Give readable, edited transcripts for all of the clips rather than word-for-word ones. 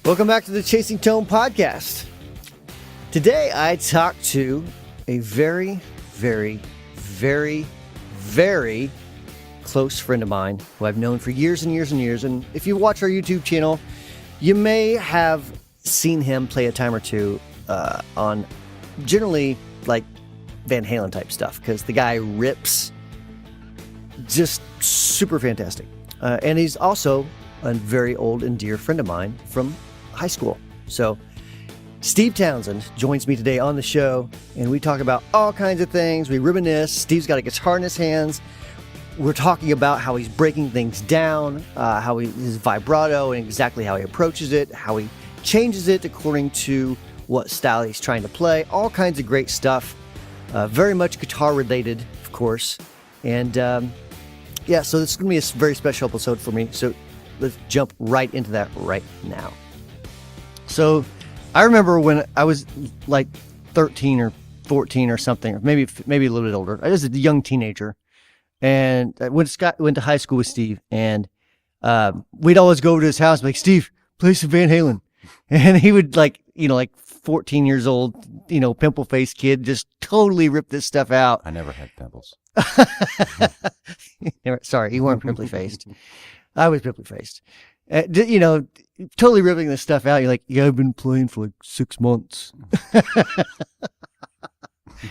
Welcome back to the Chasing Tone podcast. Today I talked to a very, very, very, very close friend of mine who I've known for years and years and years. And if you watch our YouTube channel, you may have seen him play a time or two on generally like Van Halen type stuff, because the guy rips just super fantastic. And he's also a very old and dear friend of mine from high school. So Steve Townsend joins me today on the show, and we talk about all kinds of things. We reminisce. Steve's got a guitar in his hands. We're talking about how he's breaking things down, how his vibrato and exactly how he approaches it, how he changes it according to what style he's trying to play. All kinds of great stuff. Very much guitar related, of course. And so this is going to be a very special episode for me. So let's jump right into that right now. So I remember when I was like 13 or 14 or something, or maybe a little bit older. I was a young teenager, and I went to high school with Steve, and we'd always go over to his house and be like, Steve, play some Van Halen. And he would like 14 years old, pimple-faced kid, just totally rip this stuff out. I never had pimples. Sorry, you weren't pimply-faced. I was pimply-faced. Totally ripping this stuff out. You're like, yeah, I've been playing for like 6 months.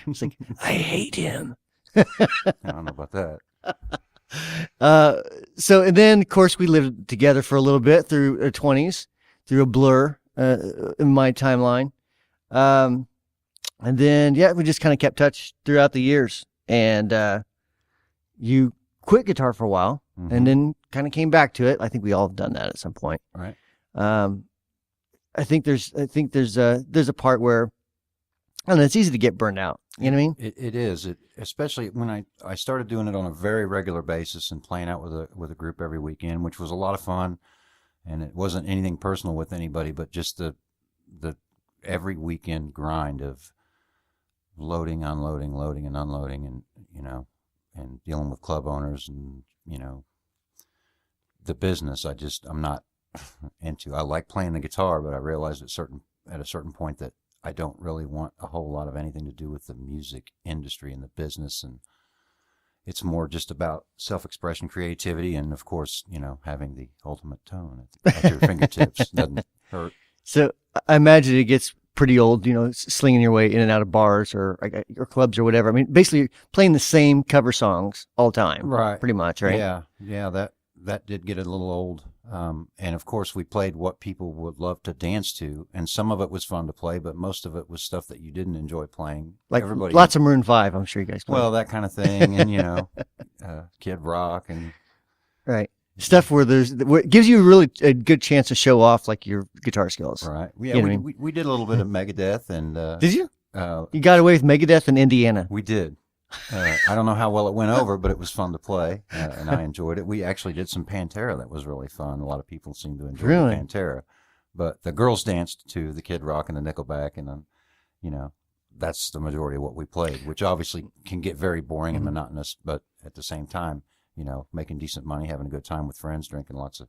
It's like, I hate him. I don't know about that. And then, of course, we lived together for a little bit through our 20s, through a blur in my timeline. And then, we just kind of kept touch throughout the years. And you quit guitar for a while, and then kind of came back to it. I think we all have done that at some point. Right. I think there's a part where, I don't know, it's easy to get burned out. You know what I mean? It is. Especially when I started doing it on a very regular basis and playing out with a group every weekend, which was a lot of fun. And it wasn't anything personal with anybody, but just the every weekend grind of loading, unloading, loading and unloading, and and dealing with club owners and the business. I'm not into. I like playing the guitar, but I realized at a certain point that I don't really want a whole lot of anything to do with the music industry and the business, and it's more just about self-expression, creativity, and of course, having the ultimate tone at your fingertips. Doesn't hurt. So I imagine it gets pretty old, slinging your way in and out of bars or clubs or whatever. I mean, basically playing the same cover songs all the time, right? Pretty much, right? Yeah. That did get a little old. And of course, we played what people would love to dance to, and some of it was fun to play, but most of it was stuff that you didn't enjoy playing. Like lots of Maroon 5, I'm sure you guys played. Well, that kind of thing, and Kid Rock and right. Stuff where it gives you really a good chance to show off like your guitar skills. Right. Yeah, we did a little bit of Megadeth, and did you? You got away with Megadeth in Indiana. We did. I don't know how well it went over, but it was fun to play, and I enjoyed it. We actually did some Pantera that was really fun. A lot of people seem to enjoy Pantera, but the girls danced to the Kid Rock and the Nickelback, and that's the majority of what we played, which obviously can get very boring and monotonous, but at the same time, making decent money, having a good time with friends, drinking lots of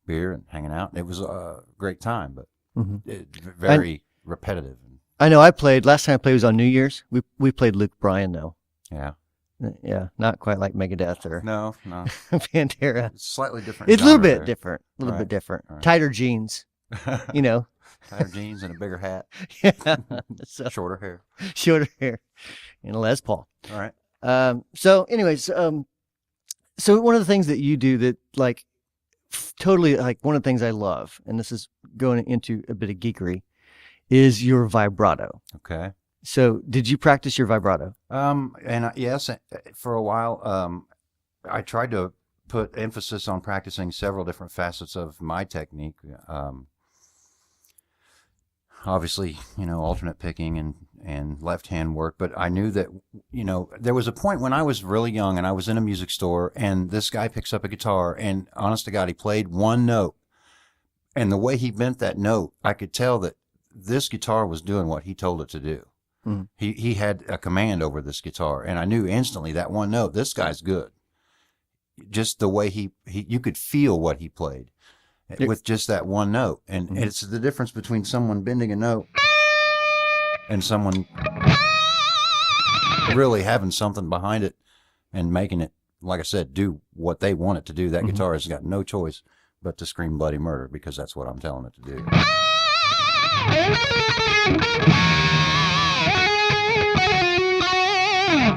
beer and hanging out. It was a great time, but very repetitive. I know last time I played was on New Year's. We played Luke Bryan though. Yeah. Yeah. Not quite like Megadeth or no. Pantera. It's slightly different. It's a little bit different. Right. Tighter jeans, Tighter jeans and a bigger hat. Yeah. Shorter hair. And a Les Paul. All right. So anyways, so one of the things that you do that like totally like one of the things I love, and this is going into a bit of geekery, is your vibrato. Okay. So did you practice your vibrato? Yes, for a while, I tried to put emphasis on practicing several different facets of my technique. Obviously, alternate picking and left-hand work, but I knew that, there was a point when I was really young and I was in a music store and this guy picks up a guitar and honest to God, he played one note, and the way he bent that note, I could tell that this guitar was doing what he told it to do. Mm-hmm. He had a command over this guitar, and I knew instantly that one note, this guy's good. Just the way you could feel what he played. with just that one note. And it's the difference between someone bending a note and someone really having something behind it and making it, like I said, do what they want it to do. That guitar has got no choice but to scream bloody murder, because that's what I'm telling it to do.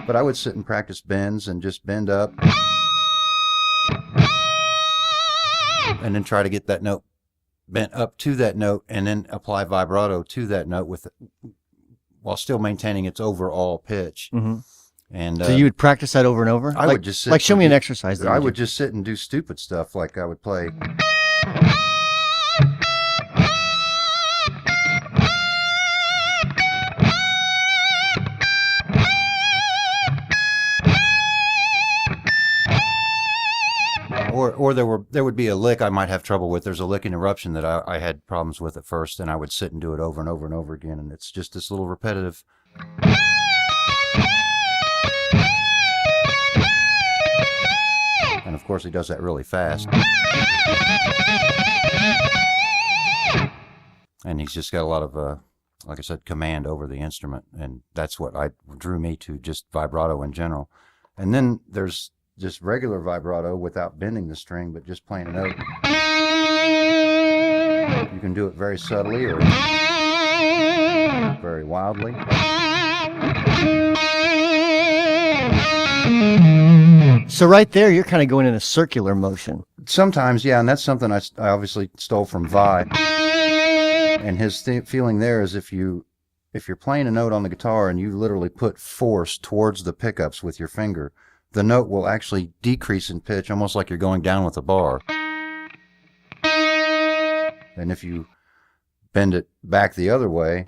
But I would sit and practice bends and just bend up and then try to get that note bent up to that note and then apply vibrato to that note while still maintaining its overall pitch. And so you would practice that over and over? I would just sit. Like, show me an exercise. I would just sit and do stupid stuff. Like I would play. Or there would be a lick I might have trouble with. There's a lick interruption that I had problems with at first, and I would sit and do it over and over and over again, and it's just this little repetitive. And of course he does that really fast. And he's just got a lot of, like I said, command over the instrument, and that's what drew me to just vibrato in general. And then there's just regular vibrato without bending the string, but just playing a note. You can do it very subtly or very wildly. So right there, you're kind of going in a circular motion. Sometimes, yeah, and that's something I obviously stole from Vai. And his feeling there is if you're playing a note on the guitar and you literally put force towards the pickups with your finger, the note will actually decrease in pitch, almost like you're going down with a bar. And if you bend it back the other way,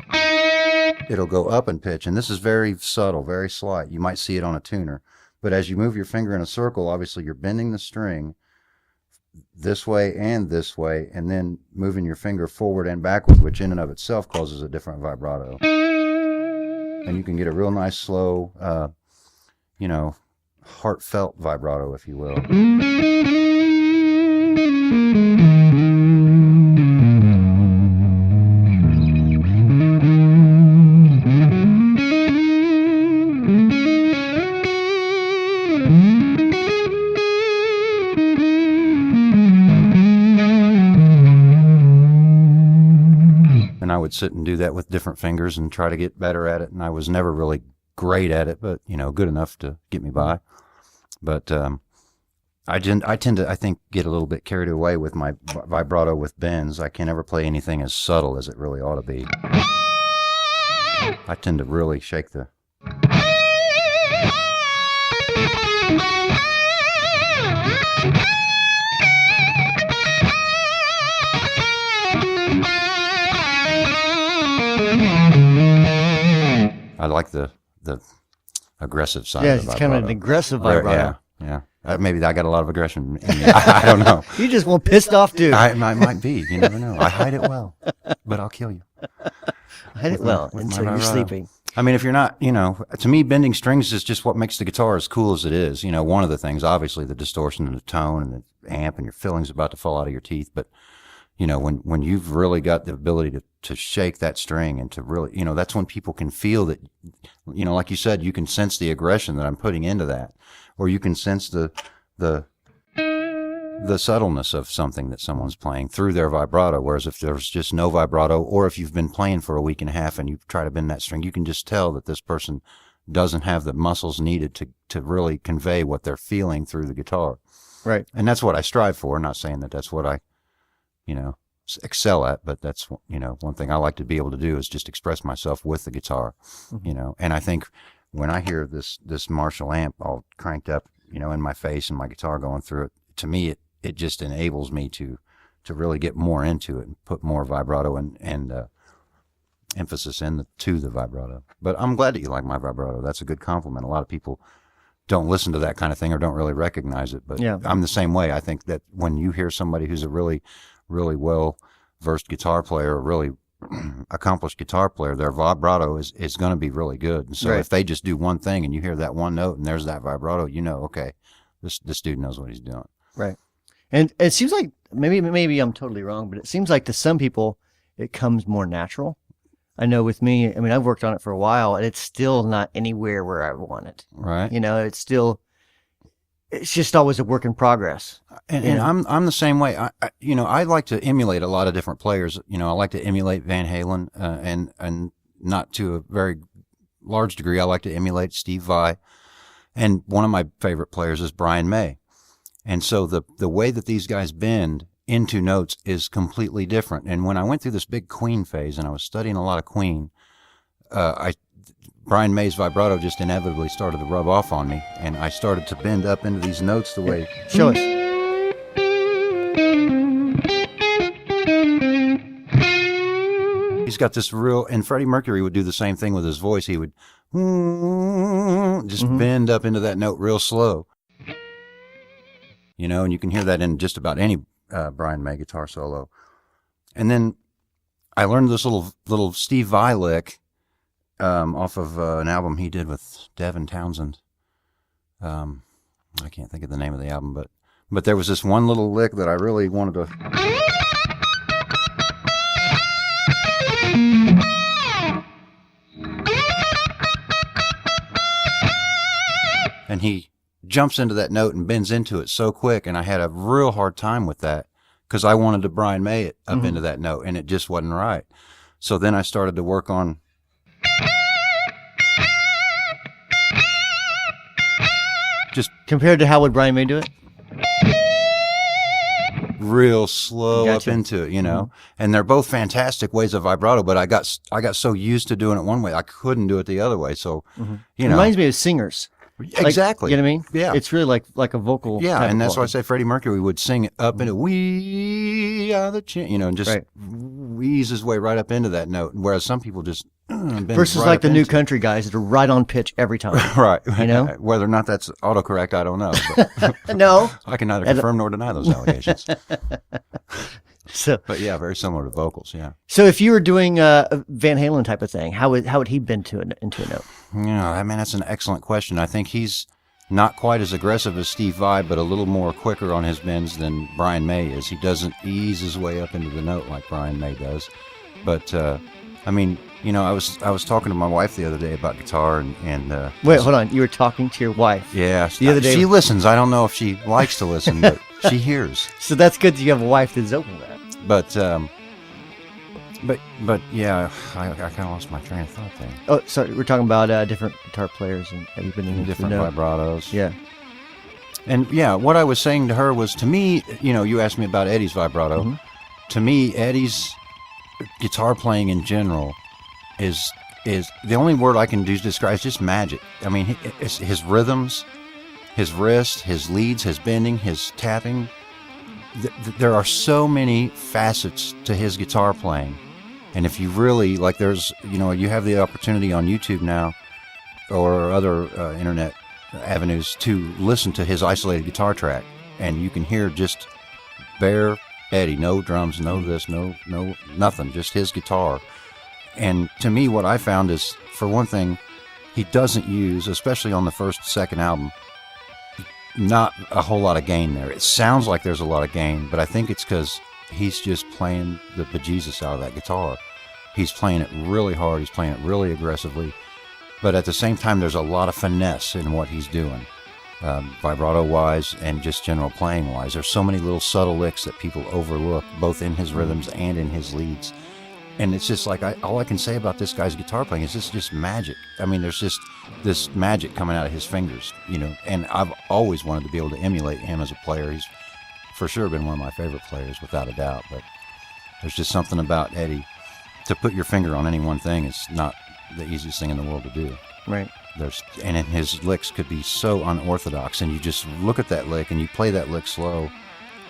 it'll go up in pitch. And this is very subtle, very slight. You might see it on a tuner. But as you move your finger in a circle, obviously you're bending the string this way, and then moving your finger forward and backward, which in and of itself causes a different vibrato. And you can get a real nice, slow, heartfelt vibrato, if you will. And I would sit and do that with different fingers and try to get better at it, and I was never really great at it, but good enough to get me by. But I tend to, I think, get a little bit carried away with my vibrato with bends. I can't ever play anything as subtle as it really ought to be. I tend to really shake the... I like the aggressive side. Yeah, of the it's kind of an aggressive vibrato. Yeah. Maybe I got a lot of aggression in me. I don't know. You just one pissed off dude. I might be. You never know. I hide it well, but I'll kill you. Hide it well until you're sleeping. I mean, if you're not, to me, bending strings is just what makes the guitar as cool as it is. One of the things, obviously, the distortion and the tone and the amp and your fillings about to fall out of your teeth. But, when you've really got the ability to shake that string and to really, that's when people can feel that, like you said, you can sense the aggression that I'm putting into that, or you can sense the subtleness of something that someone's playing through their vibrato. Whereas if there's just no vibrato, or if you've been playing for a week and a half and you try to bend that string, you can just tell that this person doesn't have the muscles needed to really convey what they're feeling through the guitar. Right. And that's what I strive for. I'm not saying that that's what I, excel at, but that's, one thing I like to be able to do is just express myself with the guitar, and I think when I hear this Marshall amp all cranked up, in my face and my guitar going through it, to me, it just enables me to really get more into it and put more vibrato and emphasis to the vibrato. But I'm glad that you like my vibrato. That's a good compliment. A lot of people don't listen to that kind of thing or don't really recognize it, but yeah. I'm the same way. I think that when you hear somebody who's a really, really well-versed guitar player, a really accomplished guitar player, their vibrato is going to be really good. And so if they just do one thing and you hear that one note and there's that vibrato, okay, this dude knows what he's doing. Right. And it seems like maybe I'm totally wrong, but it seems like to some people it comes more natural. I know with me, I mean, I've worked on it for a while, and it's still not anywhere where I want it. Right. It's just always a work in progress. And I'm the same way. I like to emulate a lot of different players. I like to emulate Van Halen, and not to a very large degree. I like to emulate Steve Vai, and one of my favorite players is Brian May. And so the way that these guys bend into notes is completely different. And when I went through this big Queen phase and I was studying a lot of Queen, Brian May's vibrato just inevitably started to rub off on me, and I started to bend up into these notes the way. Show us. He's got this real, and Freddie Mercury would do the same thing with his voice. He would just bend up into that note real slow. And you can hear that in just about any Brian May guitar solo. And then I learned this little Steve Vai lick off of an album he did with Devin Townsend. I can't think of the name of the album, but there was this one little lick that I really wanted to. And he jumps into that note and bends into it so quick, and I had a real hard time with that because I wanted to Brian May it up into that note, and it just wasn't right. So then I started to work on just compared to how would Brian May do it? Real slow Gotcha. up into it, and they're both fantastic ways of vibrato, but I got so used to doing it one way, I couldn't do it the other way. So, It reminds me of singers. Exactly. You know what I mean? Yeah. It's really like a vocal. Yeah, type and of that's why I quality. say Freddie Mercury would sing it up into "We Are the and just wheeze his way right up into that note, whereas some people just bend Versus right like up the new into it. country guys that are right on pitch every time. Right. You Whether or not that's autocorrect, I don't know. But No. I can neither confirm nor deny those allegations. So But yeah, very similar to vocals, yeah. So if you were doing a Van Halen type of thing, how would he bend into a note? Yeah, I mean, that's an excellent question. I think he's not quite as aggressive as Steve Vai, but a little more quicker on his bends than Brian May is. He doesn't ease his way up into the note like Brian May does. But, I mean, I was talking to my wife the other day about guitar and Wait, hold on. You were talking to your wife. yeah, The other day- she listens. I don't know if she likes to listen, but she hears. So that's good that you have a wife that's open to that. But yeah, I kind of lost my train of thought there. Oh, sorry. We're talking about different guitar players and have you been in Different the note? vibratos. Yeah. And yeah, what I was saying to her was, to me, you asked me about Eddie's vibrato. To me, Eddie's guitar playing in general is the only word I can do to describe is just magic. I mean, it's his rhythms, his wrist, his leads, his bending, his tapping. There are so many facets to his guitar playing. And if you really, there's, you have the opportunity on YouTube now or other internet avenues to listen to his isolated guitar track. And you can hear just bare Eddie, no drums, no this, no nothing, just his guitar. And to me, what I found is, for one thing, he doesn't use, especially on the first, second album, not a whole lot of gain there. It sounds like there's a lot of gain, but I think it's because he's just playing the bejesus out of that guitar. He's playing it really hard. He's playing it really aggressively. But at the same time, there's a lot of finesse in what he's doing, vibrato-wise and just general playing-wise. There's so many little subtle licks that people overlook, both in his rhythms and in his leads. And it's just all I can say about this guy's guitar playing is this is just magic. I mean, there's just this magic coming out of his fingers, and I've always wanted to be able to emulate him as a player. He's for sure been one of my favorite players, without a doubt. But there's just something about Eddie. To put your finger on any one thing is not the easiest thing in the world to do. Right. And his licks could be so unorthodox, and you just look at that lick and you play that lick slow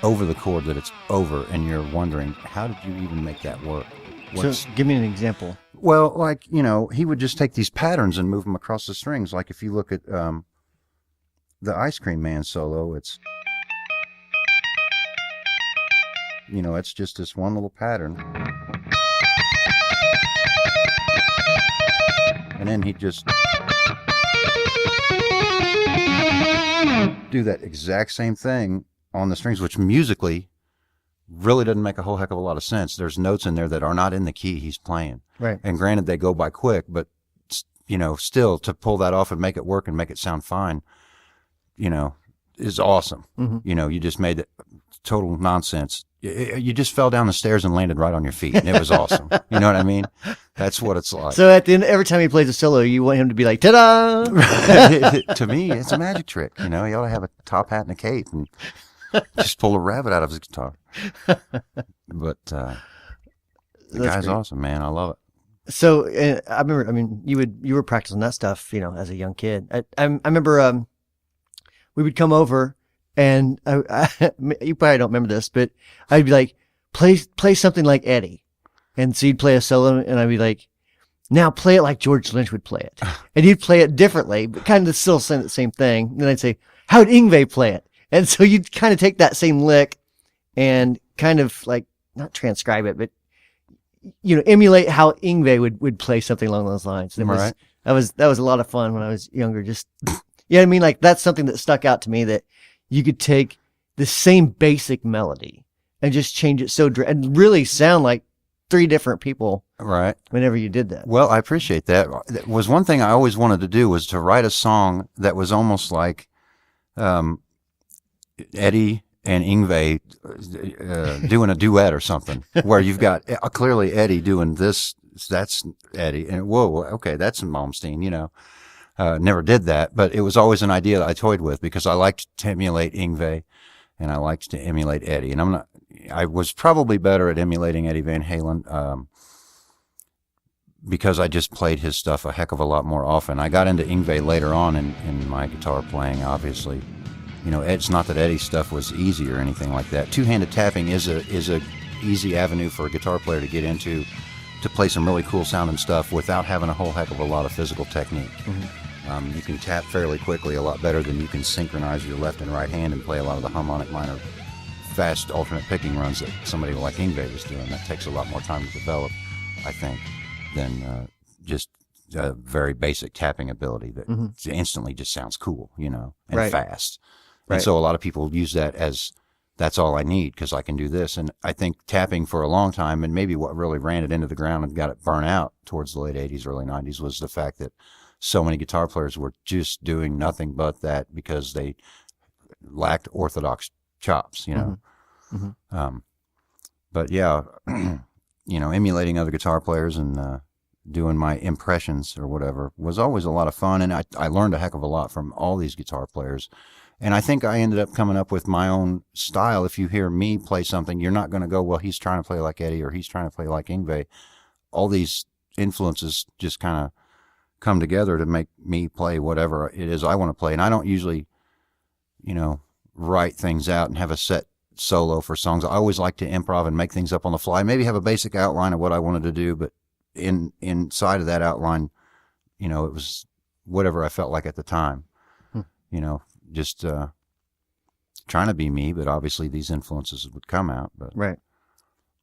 over the chord that it's over, and you're wondering, how did you even make that work? So give me an example. Well, he would just take these patterns and move them across the strings. Like if you look at the Ice Cream Man solo, it's, it's just this one little pattern. And then he'd just do that exact same thing on the strings, which musically really doesn't make a whole heck of a lot of sense. There's notes in there that are not in the key he's playing. Right. And granted, they go by quick, but, still to pull that off and make it work and make it sound fine, is awesome. You just made it total nonsense. You just fell down the stairs and landed right on your feet, and it was awesome. You know what I mean? That's what it's like. So at the end, every time he plays a solo, you want him to be like, ta-da! To me, it's a magic trick. He ought to have a top hat and a cape and just pull a rabbit out of his guitar. But the guy's awesome, man. I love it. So I remember, you were practicing that stuff, as a young kid. I remember we would come over, and you probably don't remember this, but I'd be like, play something like Eddie. And so you'd play a solo, and I'd be like, now play it like George Lynch would play it. And you'd play it differently, but kind of still saying the same thing. And then I'd say, how would Yngwie play it? And so you'd kind of take that same lick and kind of like, not transcribe it, but, emulate how Yngwie would play something along those lines. And right. That was a lot of fun when I was younger. Just, like that's something that stuck out to me, that you could take the same basic melody and just change it and really sound like three different people. Right. Whenever you did that. Well, I appreciate that. That was one thing I always wanted to do, was to write a song that was almost like Eddie and Yngwie doing a duet or something, where you've got clearly Eddie doing this. That's Eddie, and whoa, okay, that's Malmsteen. Never did that, but it was always an idea that I toyed with, because I liked to emulate Yngwie, and I liked to emulate Eddie. And I was probably better at emulating Eddie Van Halen, because I just played his stuff a heck of a lot more often. I got into Yngwie later on in my guitar playing, obviously. It's not that Eddie's stuff was easy or anything like that. Two-handed tapping is a easy avenue for a guitar player to get into, to play some really cool sounding stuff without having a whole heck of a lot of physical technique. You can tap fairly quickly, a lot better than you can synchronize your left and right hand and play a lot of the harmonic minor fast alternate picking runs that somebody like Yngwie was doing. That takes a lot more time to develop, I think, than just a very basic tapping ability that instantly just sounds cool, and right. fast. Right. And so a lot of people use that as, that's all I need because I can do this. And I think tapping for a long time, and maybe what really ran it into the ground and got it burnt out towards the late 80s, early 90s, was the fact that so many guitar players were just doing nothing but that because they lacked orthodox chops, But yeah, emulating other guitar players and doing my impressions or whatever was always a lot of fun. And I learned a heck of a lot from all these guitar players. And I think I ended up coming up with my own style. If you hear me play something, you're not going to go, well, he's trying to play like Eddie or he's trying to play like Yngwie. All these influences just kind of come together to make me play whatever it is I want to play. And I don't usually, write things out and have a set solo for songs. I always like to improv and make things up on the fly. Maybe have a basic outline of what I wanted to do, but inside of that outline, it was whatever I felt like at the time. Just trying to be me, but obviously these influences would come out. But right.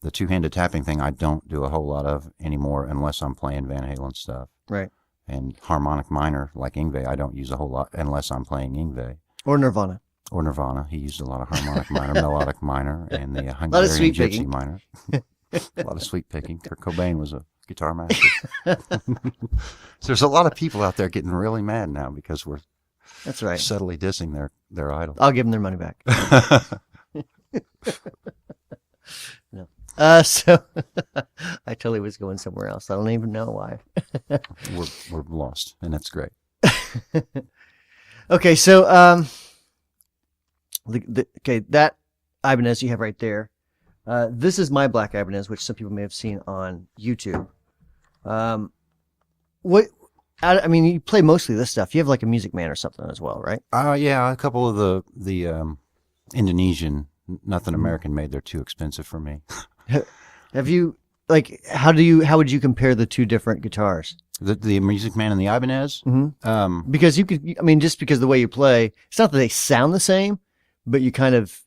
The two-handed tapping thing I don't do a whole lot of anymore unless I'm playing Van Halen stuff. Right. And harmonic minor like Yngwie, I don't use a whole lot unless I'm playing Yngwie. Or Nirvana. He used a lot of harmonic minor, melodic minor, and the Hungarian gypsy minor. A lot of sweet picking. Kurt Cobain was a guitar master. So there's a lot of people out there getting really mad now because we're That's right. subtly dissing their idol. I'll give them their money back. No. So I totally was going somewhere else. I don't even know why. we're lost, and that's great. Okay, so that Ibanez you have right there. This is my black Ibanez, which some people may have seen on YouTube. You play mostly this stuff. You have like a Music Man or something as well, right? Yeah, a couple of the Indonesian, nothing American made. They're too expensive for me. Have you how would you compare the two different guitars? The Music Man and the Ibanez? Mm-hmm. Because just because of the way you play, it's not that they sound the same, but you kind of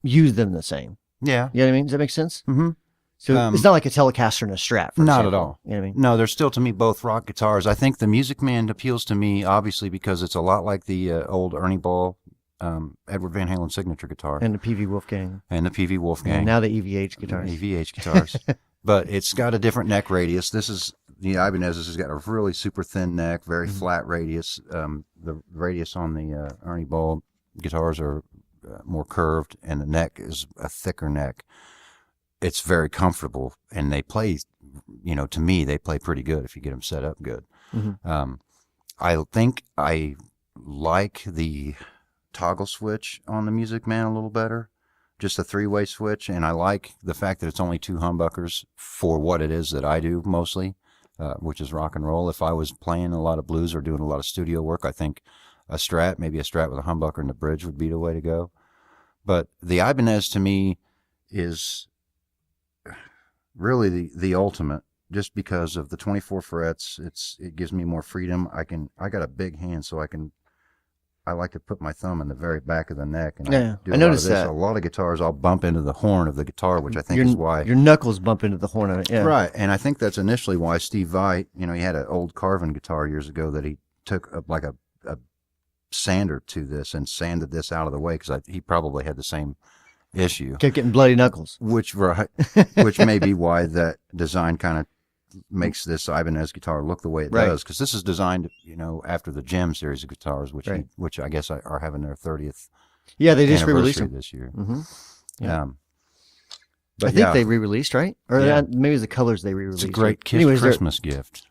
use them the same. Yeah. You know what I mean? Does that make sense? Mm-hmm. So it's not like a Telecaster and a Strat, for not example. At all. You know what I mean? No, they're still, to me, both rock guitars. I think the Music Man appeals to me, obviously, because it's a lot like the old Ernie Ball Edward Van Halen signature guitar. And the PV Wolfgang. And the PV Wolfgang. And now the EVH guitars. EVH guitars. But it's got a different neck radius. This is, the Ibanez's has got a really super thin neck, very flat radius. The radius on the Ernie Ball guitars are more curved, and the neck is a thicker neck. It's very comfortable, and they play, to me, they play pretty good if you get them set up good. I think I like the toggle switch on the Music Man a little better. Just a 3-way switch, and I like the fact that it's only 2 humbuckers for what it is that I do mostly, which is rock and roll. If I was playing a lot of blues or doing a lot of studio work, I think maybe a Strat with a humbucker and the bridge would be the way to go. But the Ibanez to me is really the ultimate, just because of the 24 frets. It gives me more freedom. I got a big hand, so I like to put my thumb in the very back of the neck, and I noticed that. A lot of guitars, I'll bump into the horn of the guitar, which I think is why your knuckles bump into the horn of it. Yeah, right. And I think that's initially why Steve Vai, he had an old Carvin guitar years ago that he took like a sander to this and sanded this out of the way, because he probably had the same issue. Kept getting bloody knuckles. Which may be why that design kind of makes this Ibanez guitar look the way it does, because this is designed, after the Gem series of guitars, which I guess are having their 30th. Yeah, they just re-released them this year. Yeah. But I think they re-released, right? Or maybe it's the colors they re-released. It's a great Christmas gift.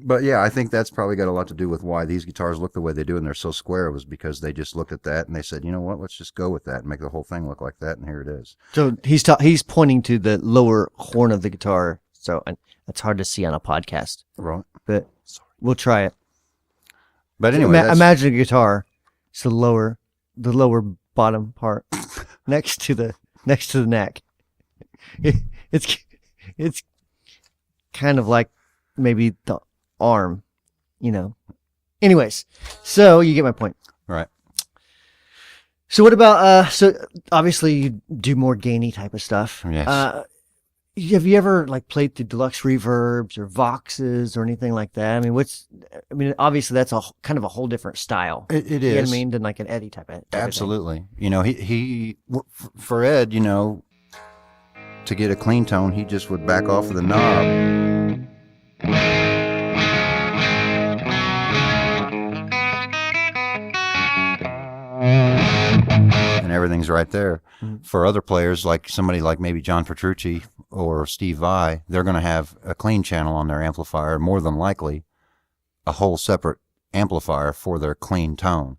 But yeah, I think that's probably got a lot to do with why these guitars look the way they do and they're so square, was because they just looked at that and they said, you know what, let's just go with that and make the whole thing look like that, and here it is. So he's pointing to the lower horn of the guitar, so it's hard to see on a podcast. Right. But we'll try it. But anyway, imagine a guitar, it's the lower bottom part next to the neck. It's kind of like maybe the arm, Anyways, so you get my point. Right. So what about, so obviously you do more gainy type of stuff. Yes. Have you ever played the deluxe reverbs or Voxes or anything like that? Obviously that's kind of a whole different style. It is. You know what I mean? Than like an Eddie type of Absolutely. He for Ed, to get a clean tone, he just would back off of the knob. And everything's right there. For other players, like somebody like maybe John Petrucci or Steve Vai, they're going to have a clean channel on their amplifier, more than likely a whole separate amplifier for their clean tone.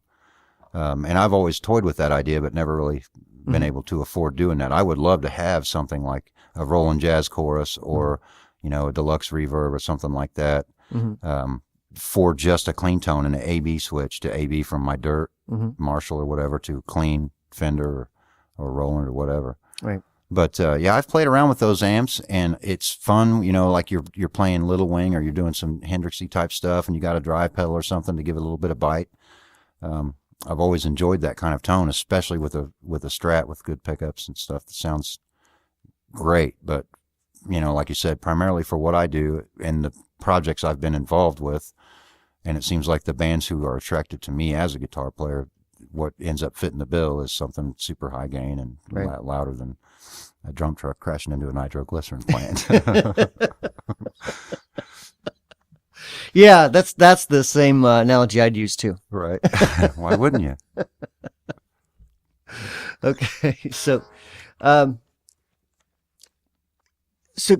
And I've always toyed with that idea, but never really been able to afford doing that. I would love to have something like a Roland Jazz Chorus or, a deluxe reverb or something like that, for just a clean tone and an AB switch to AB from my Dirt, Marshall or whatever, to clean Fender or Roland or whatever. Right. But I've played around with those amps, and it's fun. Like you're playing Little Wing or you're doing some Hendrixy type stuff, and you got a drive pedal or something to give it a little bit of bite. I've always enjoyed that kind of tone, especially with a Strat with good pickups and stuff. That sounds great. But like you said, primarily for what I do and the projects I've been involved with, and it seems like the bands who are attracted to me as a guitar player, what ends up fitting the bill is something super high gain and louder than a drum truck crashing into a nitroglycerin plant. Yeah, that's the same analogy I'd use too. Right. Why wouldn't you? Okay, so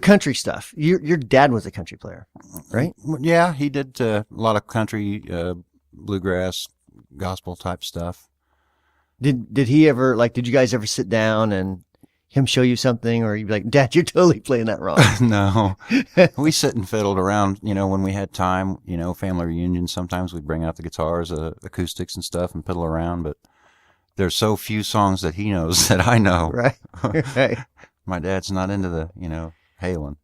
country stuff. Your dad was a country player, right? Yeah, he did a lot of country, bluegrass, gospel type stuff. Did he ever did you guys ever sit down and him show you something, or you'd be like, Dad, you're totally playing that wrong? No. We sit and fiddled around, when we had time, family reunions. Sometimes we'd bring out the guitars, acoustics and stuff and fiddle around, but there's so few songs that he knows that I know. Right. Right. My dad's not into the, Halen.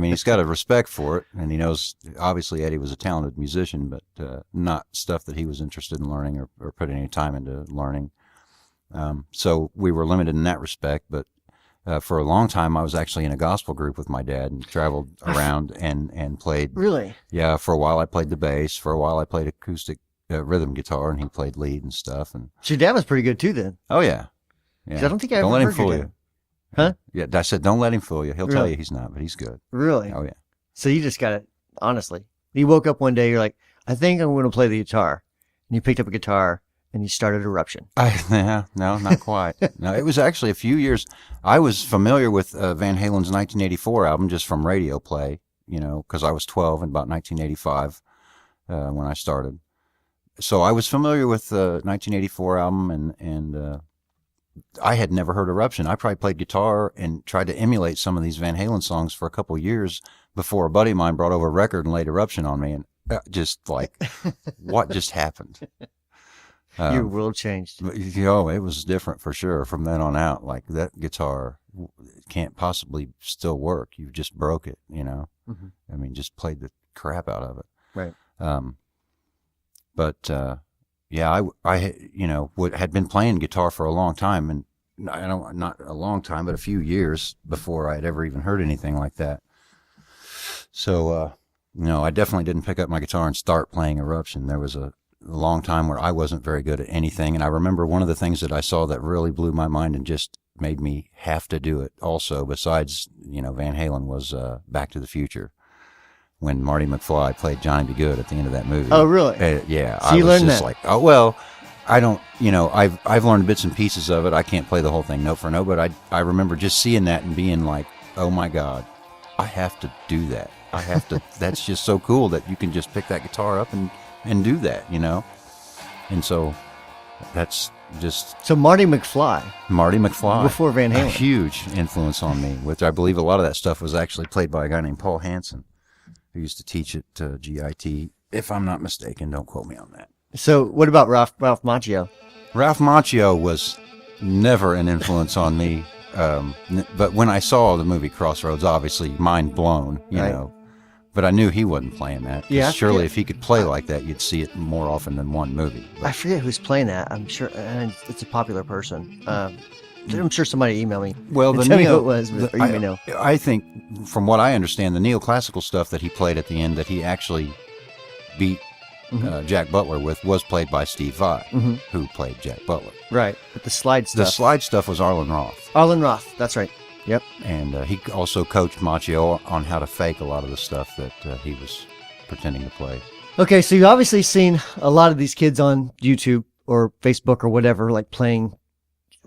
He's got a respect for it, and he knows, obviously, Eddie was a talented musician, but not stuff that he was interested in learning or putting any time into learning. So we were limited in that respect, but for a long time, I was actually in a gospel group with my dad and traveled around and played. Really? Yeah, for a while I played the bass. For a while I played acoustic rhythm guitar, and he played lead and stuff. And So your dad was pretty good too then. oh yeah, 'Cause I don't think I ever don't let him heard your fool dad. you. Huh? Yeah, I said don't let him fool you. He'll tell Really? you he's not, but he's good. Really? Oh yeah. So you just got it, honestly. You woke up one day, you're like, I think I'm going to play the guitar. And you picked up a guitar and you started Eruption. Yeah, no, not quite. No, it was actually a few years. I was familiar with Van Halen's 1984 album just from radio play, because I was 12 in about 1985 when I started. So I was familiar with the 1984 album, and I had never heard Eruption. I probably played guitar and tried to emulate some of these Van Halen songs for a couple of years before a buddy of mine brought over a record and laid Eruption on me, and just like, what just happened? Your world changed. It was different for sure from then on out. Like, that guitar can't possibly still work. You just broke it, Mm-hmm. I mean, just played the crap out of it. Right. Yeah, I had been playing guitar for a long time, and not a long time, but a few years before I had ever even heard anything like that. So, I definitely didn't pick up my guitar and start playing Eruption. There was a long time where I wasn't very good at anything, and I remember one of the things that I saw that really blew my mind and just made me have to do it also, besides, Van Halen, was Back to the Future, when Marty McFly played Johnny B. Good at the end of that movie. Oh, really? Yeah. So you learned that? Like, oh, well, I don't, I've learned bits and pieces of it. I can't play the whole thing note for note, but I remember just seeing that and being like, oh my God, I have to do that. I have to, that's just so cool that you can just pick that guitar up and do that, And so that's just... So Marty McFly. Before Van Halen. A huge influence on me, which I believe a lot of that stuff was actually played by a guy named Paul Hansen, who used to teach at GIT, if I'm not mistaken. Don't quote me on that. So what about Ralph Macchio? Ralph Macchio was never an influence on me, but when I saw the movie Crossroads, obviously mind blown, you know. But I knew he wasn't playing that. Yeah, surely if he could play like that, you'd see it more often than one movie. But I forget who's playing that. I'm sure it's a popular person. I'm sure somebody emailed me. Well, tell me who it was, or you may know. I think, from what I understand, the neoclassical stuff that he played at the end that he actually beat Jack Butler with was played by Steve Vai, who played Jack Butler. Right, but the slide stuff. The slide stuff was Arlen Roth. Arlen Roth, that's right. Yep. And he also coached Macchio on how to fake a lot of the stuff that he was pretending to play. Okay, so you've obviously seen a lot of these kids on YouTube or Facebook or whatever, like playing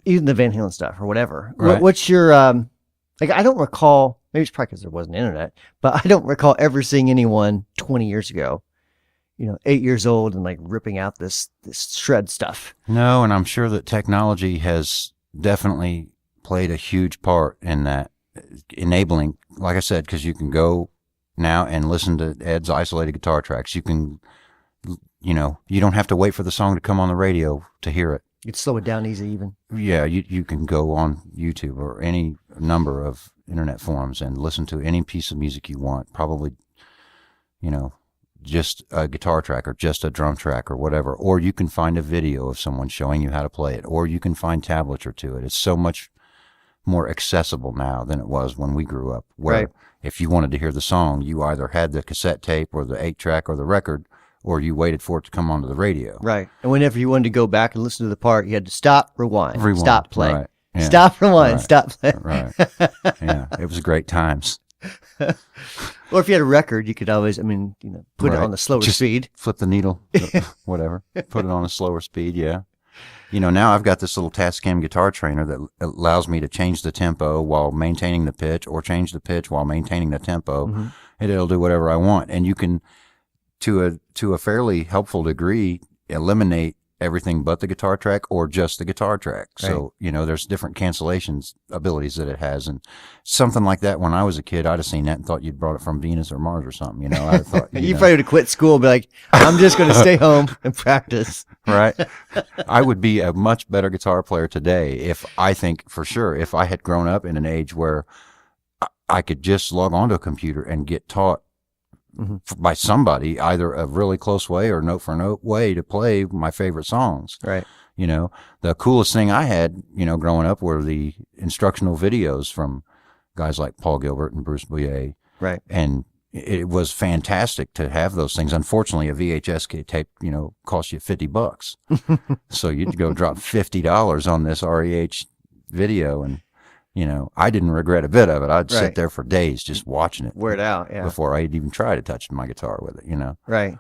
even the Van Halen stuff or whatever. Right. What's your, like, I don't recall, maybe it's probably because there wasn't internet, but I don't recall ever seeing anyone 20 years ago, 8 years old and like ripping out this shred stuff. No, and I'm sure that technology has definitely played a huge part in that, enabling, like I said, because you can go now and listen to Ed's isolated guitar tracks. You can, you don't have to wait for the song to come on the radio to hear it. You can slow it down easy even. Yeah, you can go on YouTube or any number of internet forums and listen to any piece of music you want. Probably, just a guitar track or just a drum track or whatever. Or you can find a video of someone showing you how to play it. Or you can find tablature to it. It's so much more accessible now than it was when we grew up, where if you wanted to hear the song, you either had the cassette tape or the 8-track or the record, or you waited for it to come onto the radio. Right. And whenever you wanted to go back and listen to the part, you had to stop, rewind. Stop, play. Right. Yeah. Stop, rewind, right. Stop, play. Right. Yeah, it was great times. Or if you had a record, you could always, put it on the slower Just speed. Flip the needle, whatever. Put it on a slower speed, yeah. Now I've got this little Tascam guitar trainer that allows me to change the tempo while maintaining the pitch, or change the pitch while maintaining the tempo, and it'll do whatever I want. And you can, to a fairly helpful degree, eliminate everything but the guitar track or just the guitar track. Right. So, there's different cancellations abilities that it has. And something like that, when I was a kid, I'd have seen that and thought you'd brought it from Venus or Mars or something. I thought, you probably would have quit school and be like, I'm just going to stay home and practice. Right. I would be a much better guitar player today if I had grown up in an age where I could just log onto a computer and get taught by somebody, either a really close way or note for note way to play my favorite songs. Right. You know, the coolest thing I had, you know, growing up were the instructional videos from guys like Paul Gilbert and Bruce Bouillet. Right. And it was fantastic to have those things. Unfortunately, a VHS tape, you know, cost you $50. So you'd go drop $50 on this REH video, and, you know, I didn't regret a bit of it. I'd sit there for days just watching it. Wear it out, yeah. Before I'd even try to touch my guitar with it, you know. Right.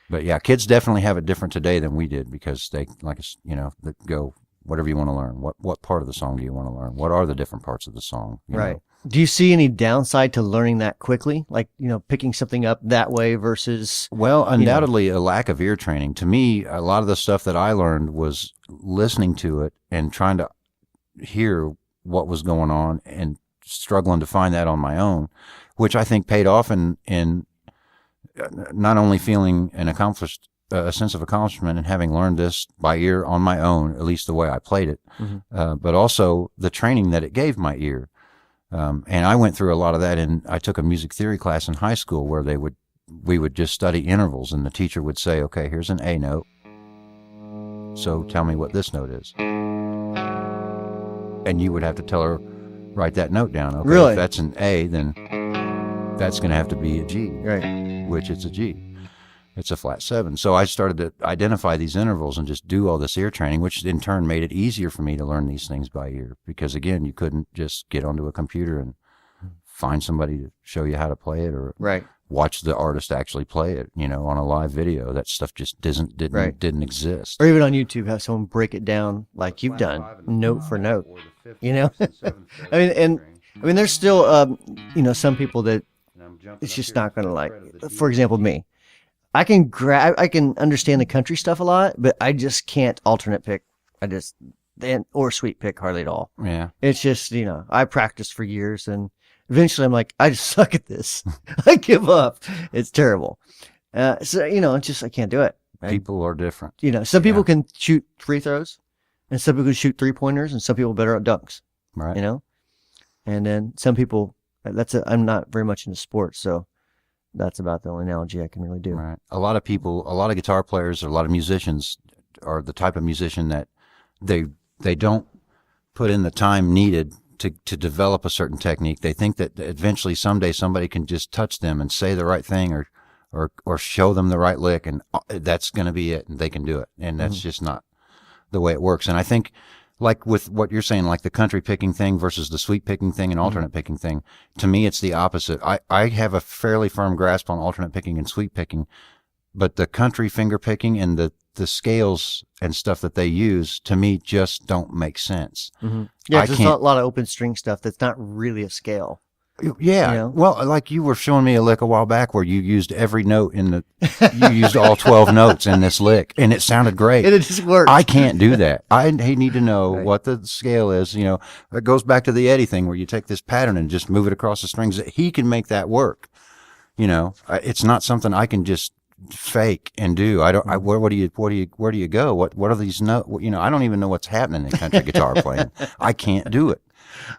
But yeah, kids definitely have it different today than we did, because they, like, you know, they go, whatever you want to learn. What part of the song do you want to learn? What are the different parts of the song? You know? Do you see any downside to learning that quickly? Like, you know, picking something up that way versus... Well, undoubtedly a lack of ear training. To me, a lot of the stuff that I learned was listening to it and trying to hear what was going on and struggling to find that on my own, which I think paid off in not only feeling a sense of accomplishment and having learned this by ear on my own, at least the way I played it, but also the training that it gave my ear. And I went through a lot of that, and I took a music theory class in high school where we would just study intervals, and the teacher would say, okay, here's an A note, so tell me what this note is. And you would have to tell her, write that note down. Okay, really? If that's an A, then that's going to have to be a G, right? Which it's a G. It's a flat 7. So I started to identify these intervals and just do all this ear training, which in turn made it easier for me to learn these things by ear. Because again, you couldn't just get onto a computer and find somebody to show you how to play it, or watch the artist actually play it, you know, on a live video. That stuff just didn't exist. Or even on YouTube, have someone break it down like you've done, note for note. You know, I mean, there's still, you know, some people that it's just not going to like. For example, me. I can understand the country stuff a lot, but I just can't alternate pick. Or sweep pick hardly at all. Yeah. It's just, you know, I practiced for years, and eventually I'm like, I just suck at this. I give up. It's terrible. So, you know, it's just, I can't do it. People are different. You know, some people can shoot free throws, and some people can shoot 3-pointers, and some people are better at dunks. Right. You know? And then some people, I'm not very much into sports, so that's about the only analogy I can really do. Right. A lot of guitar players, or a lot of musicians are the type of musician that they don't put in the time needed to develop a certain technique. They think that eventually someday somebody can just touch them and say the right thing or show them the right lick, and that's going to be it, and they can do it. And that's just not the way it works. And I think, like with what you're saying, like the country picking thing versus the sweep picking thing and alternate picking thing, to me it's the opposite. I have a fairly firm grasp on alternate picking and sweep picking, but the country finger picking and the scales and stuff that they use, to me, just don't make sense. Yeah, there's a lot of open string stuff that's not really a scale. Yeah. You know? Well, like you were showing me a lick a while back where you used every note you used all 12 notes in this lick, and it sounded great. And it just worked. I can't do that. I need to know what the scale is. You know, it goes back to the Eddie thing where you take this pattern and just move it across the strings. He can make that work. You know, it's not something I can just fake and do. Where do you go? What are these notes? You know, I don't even know what's happening in country guitar playing. I can't do it.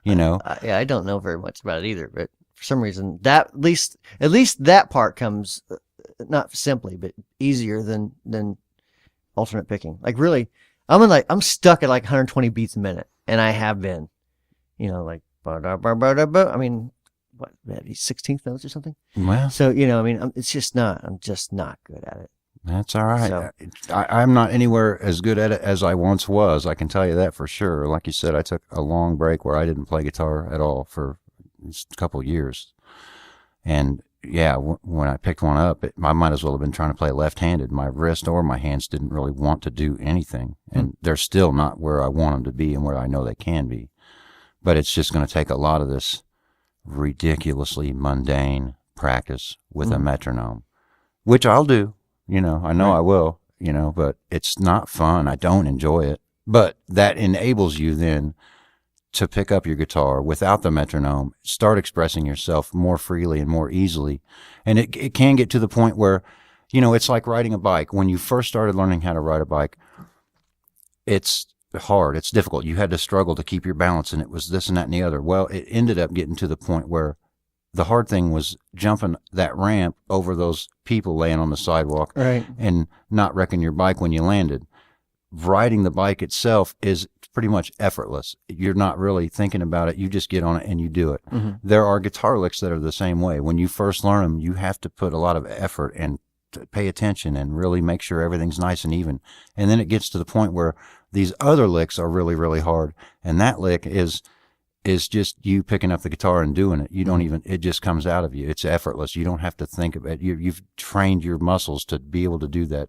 You know, I don't know very much about it either, but for some reason that at least that part comes not simply but easier than alternate picking. Like really, I'm stuck at like 120 beats a minute, and I have been, you know, like I mean, what, maybe 16th notes or something. Well, so you know, I mean, I'm just not good at it. That's all right. So, I'm not anywhere as good at it as I once was. I can tell you that for sure. Like you said, I took a long break where I didn't play guitar at all for a couple of years. And yeah, when I picked one up, I might as well have been trying to play left-handed. My wrist or my hands didn't really want to do anything. And they're still not where I want them to be and where I know they can be. But it's just going to take a lot of this ridiculously mundane practice with a metronome, which I'll do. You know, I know I will, you know, but it's not fun. I don't enjoy it. But that enables you then to pick up your guitar without the metronome, start expressing yourself more freely and more easily. And it can get to the point where, you know, it's like riding a bike. When you first started learning how to ride a bike, it's hard. It's difficult. You had to struggle to keep your balance, and it was this and that and the other. Well, it ended up getting to the point where The hard thing was jumping that ramp over those people laying on the sidewalk, right, and not wrecking your bike when you landed. Riding the bike itself is pretty much effortless. You're not really thinking about it. You just get on it and you do it. mm-hmm. There are guitar licks that are the same way. When you first learn them, you have to put a lot of effort and pay attention and really make sure everything's nice and even. And then it gets to the point where these other licks are really, really hard. And that lick is just you picking up the guitar and doing it. You don't even, it just comes out of you. It's effortless. You don't have to think about it. You've trained your muscles to be able to do that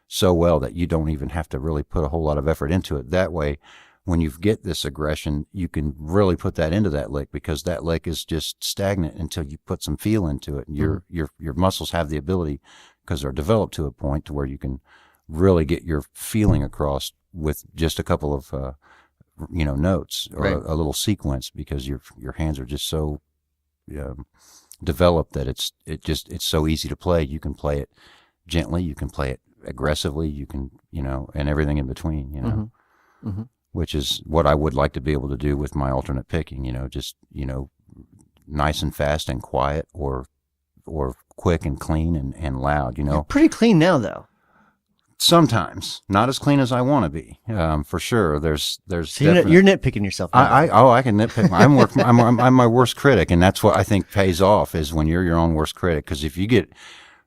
so well that you don't even have to really put a whole lot of effort into it. That way, when you get this aggression, you can really put that into that lick, because that lick is just stagnant until you put some feel into it. And your muscles have the ability, because they're developed to a point to where you can really get your feeling across with just a couple of notes or right. a little sequence, because your hands are just so developed that it's so easy to play. You can play it gently, you can play it aggressively, you can, and everything in between, Mm-hmm. Mm-hmm. which is what I would like to be able to do with my alternate picking, just, nice and fast and quiet, or quick and clean and loud, You're pretty clean now, though. Sometimes not as clean as I want to be, for sure. There's so you're nitpicking yourself. I can nitpick. I'm my worst critic, and that's what I think pays off, is when you're your own worst critic. Because if you get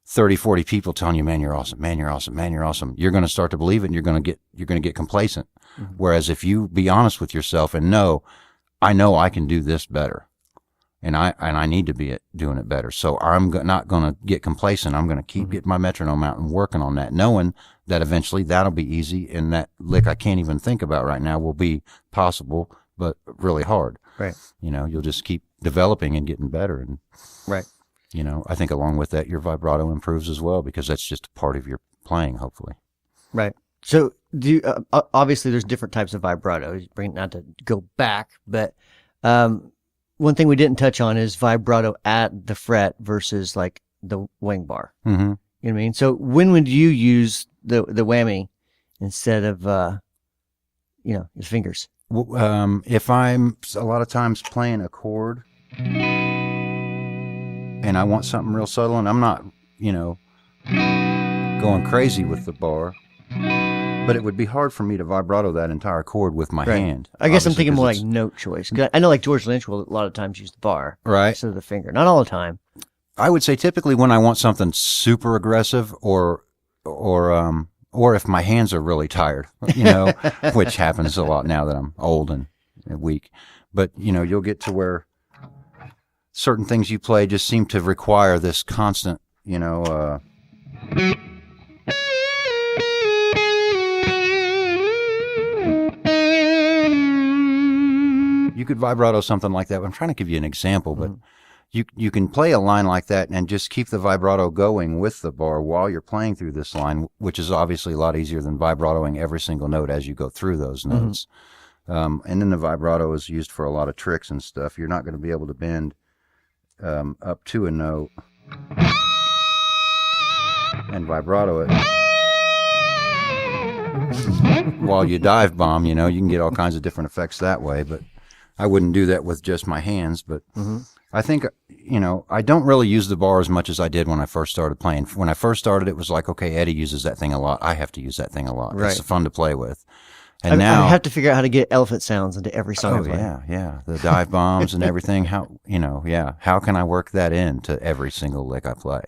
30, 40 people telling you, "Man, you're awesome. Man, you're awesome. Man, you're awesome," you're going to start to believe it, and you're going to get complacent. Mm-hmm. Whereas if you be honest with yourself and I know I can do this better, and I need to be doing it better. So I'm not going to get complacent. I'm going to keep getting my metronome out and working on that, knowing that eventually that'll be easy, and that lick I can't even think about right now will be possible, but really hard. Right. You'll just keep developing and getting better. And, right. I think along with that, your vibrato improves as well, because that's just a part of your playing, hopefully. Right. So do you, obviously there's different types of vibrato, not to go back, but, one thing we didn't touch on is vibrato at the fret versus like the wing bar. Mm-hmm. You know what I mean? So when would you use the whammy instead of, your fingers? If I'm a lot of times playing a chord and I want something real subtle, and I'm not, going crazy with the bar, but it would be hard for me to vibrato that entire chord with my hand. I guess I'm thinking more like note choice. 'Cause I know like George Lynch will a lot of times use the bar instead of the finger. Not all the time. I would say typically when I want something super aggressive, or if my hands are really tired, which happens a lot now that I'm old and weak. But, you'll get to where certain things you play just seem to require this constant, you could vibrato something like that. I'm trying to give you an example, but you can play a line like that and just keep the vibrato going with the bar while you're playing through this line, which is obviously a lot easier than vibratoing every single note as you go through those notes. And then the vibrato is used for a lot of tricks and stuff. You're not going to be able to bend up to a note and vibrato it while you dive bomb. You can get all kinds of different effects that way, but I wouldn't do that with just my hands. But I think, I don't really use the bar as much as I did when I first started playing. When I first started, it was like, okay, Eddie uses that thing a lot. I have to use that thing a lot. Right. It's fun to play with. And now I have to figure out how to get elephant sounds into every song I play. Yeah. The dive bombs and everything. How can I work that into every single lick I play?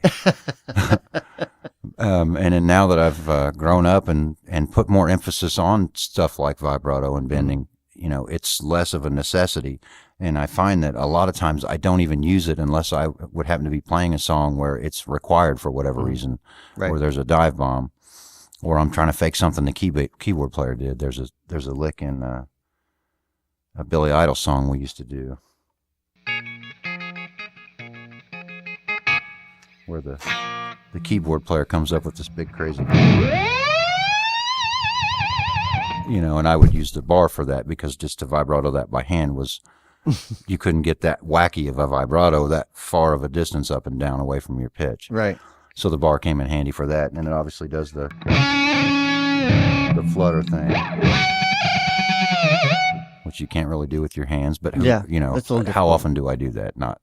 And then now that I've grown up and put more emphasis on stuff like vibrato and bending, it's less of a necessity. And I find that a lot of times I don't even use it unless I would happen to be playing a song where it's required for whatever reason, or there's a dive bomb, or I'm trying to fake something the keyboard player did. There's a lick in a Billy Idol song we used to do where the keyboard player comes up with this big crazy, and I would use the bar for that, because just to vibrato that by hand was, you couldn't get that wacky of a vibrato that far of a distance up and down away from your pitch. Right. So the bar came in handy for that, and it obviously does the flutter thing, which you can't really do with your hands. But how often do I do that? Not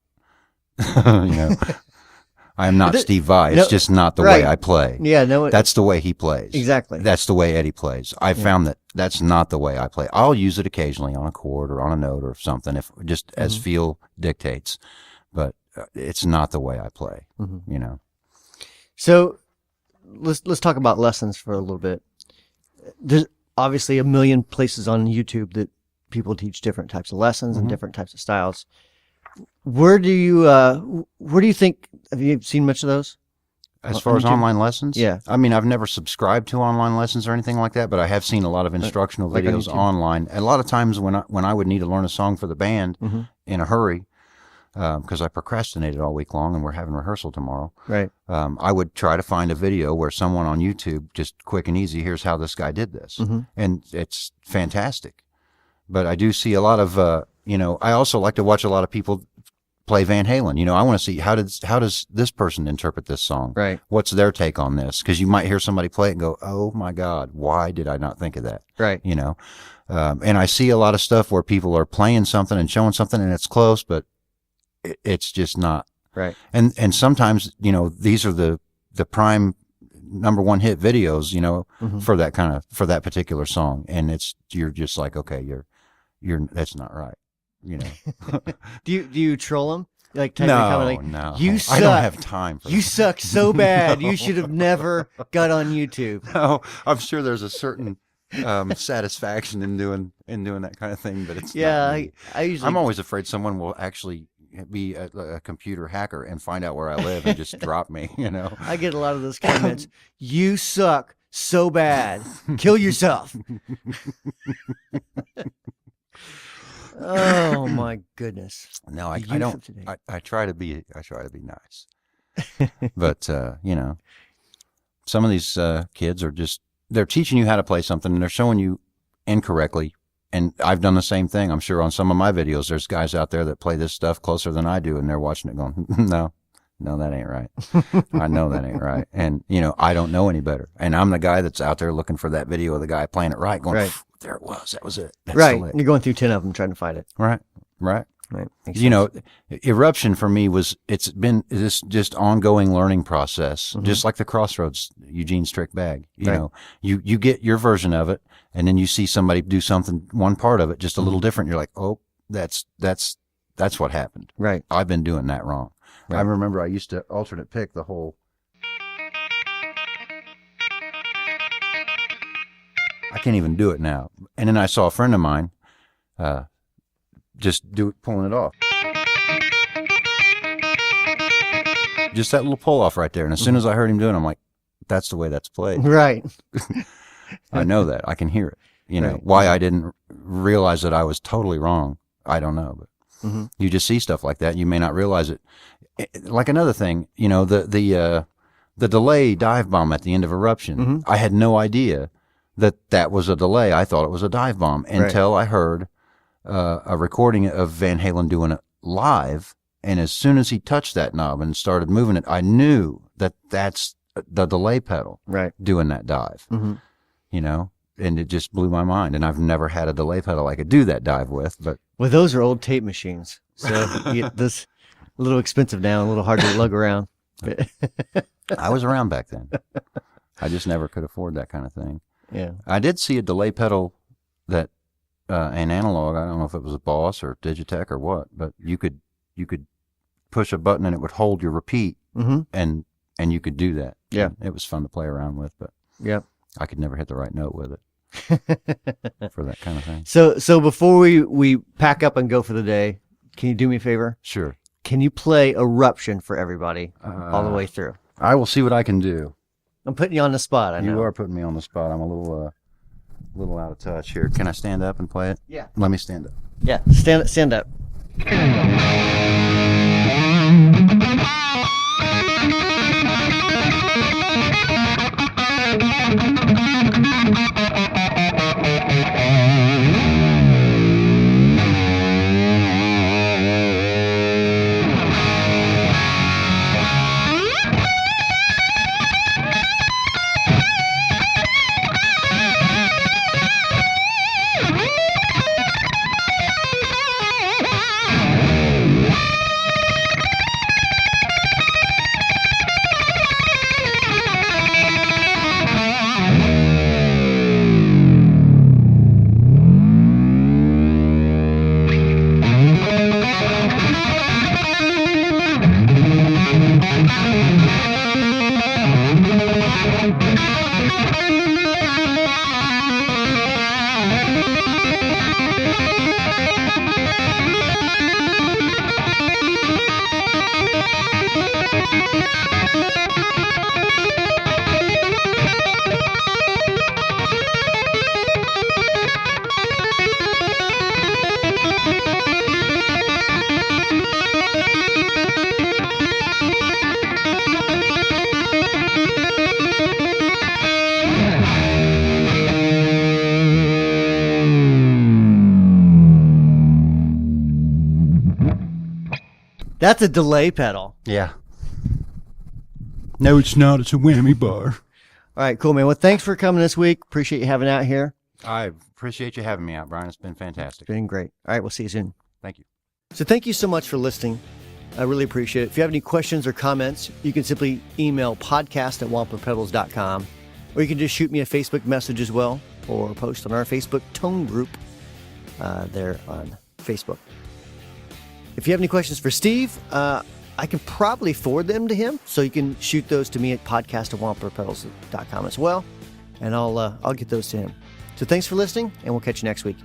I am not Steve Vai. It's just not the way I play. Yeah, no. That's the way he plays. Exactly. That's the way Eddie plays. I found that that's not the way I play. I'll use it occasionally on a chord or on a note or something, if just as feel dictates. But it's not the way I play. So let's talk about lessons for a little bit. There's obviously a million places on YouTube that people teach different types of lessons and different types of styles. Where do you think, have you seen much of those? As far as online lessons? Yeah. I mean, I've never subscribed to online lessons or anything like that, but I have seen a lot of instructional videos online. A lot of times when I would need to learn a song for the band in a hurry, because I procrastinated all week long and we're having rehearsal tomorrow. Right. I would try to find a video where someone on YouTube, just quick and easy, here's how this guy did this. And it's fantastic. But I do see a lot of, I also like to watch a lot of people play Van Halen. I want to see how does this person interpret this song? Right. What's their take on this? Because you might hear somebody play it and go, oh my God, why did I not think of that? Right. And I see a lot of stuff where people are playing something and showing something and it's close, but it's just not. Right. And sometimes, these are the prime #1 hit videos, for that particular song. And you're just like, okay, that's not right. Do you troll them? Like no. You suck. I don't have time for You suck so bad. You should have never got on YouTube. No, I'm sure there's a certain satisfaction in doing that kind of thing, but it's not me. I'm always afraid someone will actually be a computer hacker and find out where I live and just drop me. I get a lot of those comments. You suck so bad. Kill yourself. Oh my goodness! No, I don't. I try to be nice, but some of these kids are they're teaching you how to play something and they're showing you incorrectly. And I've done the same thing. I'm sure on some of my videos, there's guys out there that play this stuff closer than I do, and they're watching it going, no, that ain't right. I know that ain't right. And I don't know any better. And I'm the guy that's out there looking for that video of the guy playing it right, going. Right. There it was. That was it. That's right. You're going through 10 of them trying to find it. Right. Eruption for me it's been this just ongoing learning process, just like the Crossroads Eugene Strick bag. You get your version of it, and then you see somebody do something, one part of it just a little different. You're like, oh, that's what happened. Right. I've been doing that wrong. Right. I remember I used to alternate pick the whole. I can't even do it now. And then I saw a friend of mine just pulling it off. Just that little pull off right there. And as soon as I heard him doing it, I'm like, that's the way that's played. Right. I know that. I can hear it. Right. Why I didn't realize that I was totally wrong, I don't know. But you just see stuff like that. You may not realize it. Like another thing, the delay dive bomb at the end of Eruption, I had no idea that was a delay. I thought it was a dive bomb until I heard a recording of Van Halen doing it live. And as soon as he touched that knob and started moving it, I knew that's the delay pedal doing that dive, and it just blew my mind. And I've never had a delay pedal I could do that dive with. But well, those are old tape machines. So this a little expensive now, a little hard to lug around. I was around back then. I just never could afford that kind of thing. Yeah, I did see a delay pedal that an analog. I don't know if it was a Boss or Digitech or what, but you could push a button and it would hold your repeat, and you could do that. Yeah, it was fun to play around with, but I could never hit the right note with it for that kind of thing. So before we pack up and go for the day, can you do me a favor? Sure. Can you play Eruption for everybody all the way through? I will see what I can do. I'm putting you on the spot. I know. You are putting me on the spot. I'm a little out of touch here. Can I stand up and play it? Yeah. Let me stand up. Yeah, stand up. That's a delay pedal. Yeah. No, it's not. It's a whammy bar. All right, cool, man. Well, thanks for coming this week. Appreciate you having out here. I appreciate you having me out, Brian. It's been fantastic. It's been great. All right, we'll see you soon. Thank you. So thank you so much for listening. I really appreciate it. If you have any questions or comments, you can simply email podcast@wamperpedals.com, or you can just shoot me a Facebook message as well, or post on our Facebook tone group there on Facebook. If you have any questions for Steve, I can probably forward them to him, so you can shoot those to me at podcast@wamperpedals.com as well, and I'll get those to him. So thanks for listening, and we'll catch you next week.